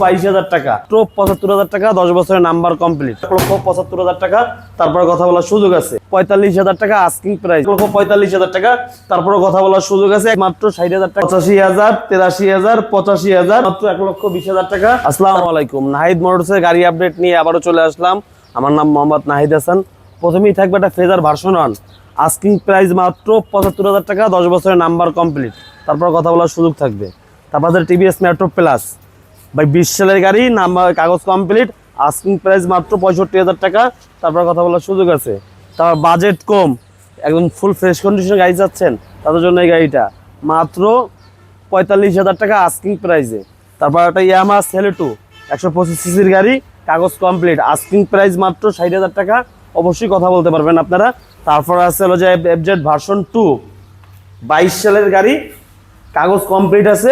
22,000 টাকা, 75,000 টাকা, 10 বছরের নাম্বার কমপ্লিট, 1,75,000 টাকা, তারপরে কথা বলার সুযোগ আছে। 45,000 টাকা আস্কিং প্রাইস, 1,45,000 টাকা, তারপরে কথা বলার সুযোগ আছে। মাত্র 60,000 টাকা, 85,000, 83,000, 85,000, মাত্র 1,20,000 টাকা। আসসালামু আলাইকুম, নাহিদ মোটরসের গাড়ি আপডেট নিয়ে আবারও চলে আসলাম। আমার নাম মোহাম্মদ নাহিদ হাসান। প্রথমেই থাকবে একটা ফেজার ভার্সন 1, আস্কিং প্রাইস মাত্র 75,000 টাকা, 10 বছরের নাম্বার কমপ্লিট, তারপর কথা বলার সুযোগ থাকবে। তারপর টিভিএস মেট্রো প্লাস 20 সালের গাড়ি, নাম্বার কাগজ কমপ্লিট, আস্কিং প্রাইস মাত্র 65,000 টাকা, তারপর কথা বলার সুযোগ আছে। তারপর বাজেট কম, একদম ফুল ফ্রেশ কন্ডিশনে গাড়ি যাচ্ছেন, তাদের জন্য এই গাড়িটা মাত্র 45,000 টাকা আস্কিং প্রাইসে। তারপর একটা ইয়ামাহা সেলেটো 125 সিসির গাড়ি, কাগজ কমপ্লিট, আস্কিং প্রাইস মাত্র 60,000 টাকা। অবশ্যই কথা বলতে পারবেন আপনারা। তারপর আছে হলো যে এফজেড ভার্সন 2 22 সালের গাড়ি, কাগজ কমপ্লিট আছে,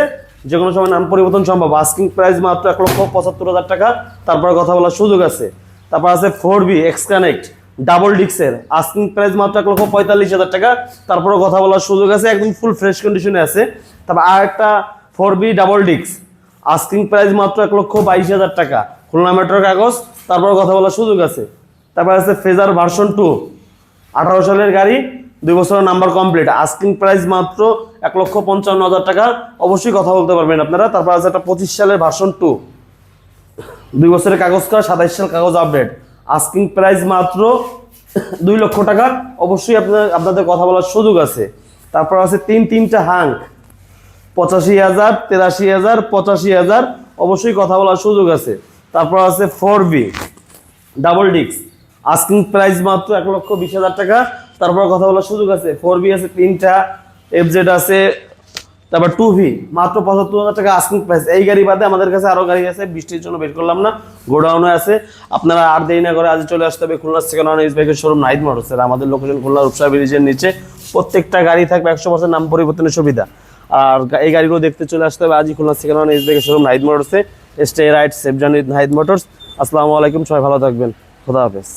যে কোনো সময় নাম পরিবর্তন সম্ভব, আস্কিং প্রাইস মাত্র 1,75,000 টাকা, তারপর কথা বলার সুযোগ আছে। তারপর আছে 4B এক্স কানেক্ট ডাবল ডিক্সের, আস্কিং প্রাইস মাত্র 1,45,000 টাকা, তারপরে কথা বলার সুযোগ আছে, একদম ফুল ফ্রেশ কন্ডিশনে আছে। তারপর আর একটা 4B ডাবল ডিক্স, আস্কিং প্রাইস মাত্র 1,22,000 টাকা, খুলনা মেট্রোর কাগজ, তারপর কথা বলার সুযোগ আছে। তারপর আছে ফেজার ভার্সন 2 18 সালের গাড়ি, 2 বছরের নাম্বার কমপ্লিট, আস্কিং প্রাইস মাত্র 1,55,000 টাকা। অবশ্যই কথা বলতে পারবেন আপনারা। তারপর আছে একটা 25 সালের ভার্সন 2 2 বছরের কাগজ করা, 27 সাল কাগজ আপডেট, আস্কিং প্রাইস মাত্র 2 লক্ষ টাকা। অবশ্যই আপনাদের কথা বলার সুযোগ আছে। তারপর আছে তিনটা হাঙ্ক 85,000, 83,000, 85,000, অবশ্যই কথা বলার সুযোগ আছে। তারপর আছে 4B ডাবল ডিক্স, আস্কিং প্রাইস মাত্র 1,20,000 টাকা, তারপর কথা বলার সুযোগ আছে। 4B আছে 3টা, এফজেড আছে, তারপর 2V মাত্র 75,000 টাকা আস্কিং প্রাইস। এই গাড়ি বাদে আমাদের কাছে আরো গাড়ি আছে, বৃষ্টির জন্য বের করলাম না, গোডাউনে আছে। আপনারা আর দেরি না করে আজ চলে আসতে হবে খুলনা সেকেন্ড হ্যান্ড বাইকের শোরুম নাহিদ মোটরসের। আমাদের লোকেশন খুলনা রূপসা ব্রিজের নিচে। প্রত্যেকটা গাড়ি থাকবে 100% নাম পরিবর্তনের সুবিধা। আর এই গাড়িগুলো দেখতে চলে আসতে হবে আজই খুলনা সেকেন্ড হ্যান্ড বাইকের শোরুম নাহিদ মোটরসে। Stay right safe journey Nahid motors. আসসালামু আলাইকুম, সবাই ভালো থাকবেন, খোদা হাফেজ।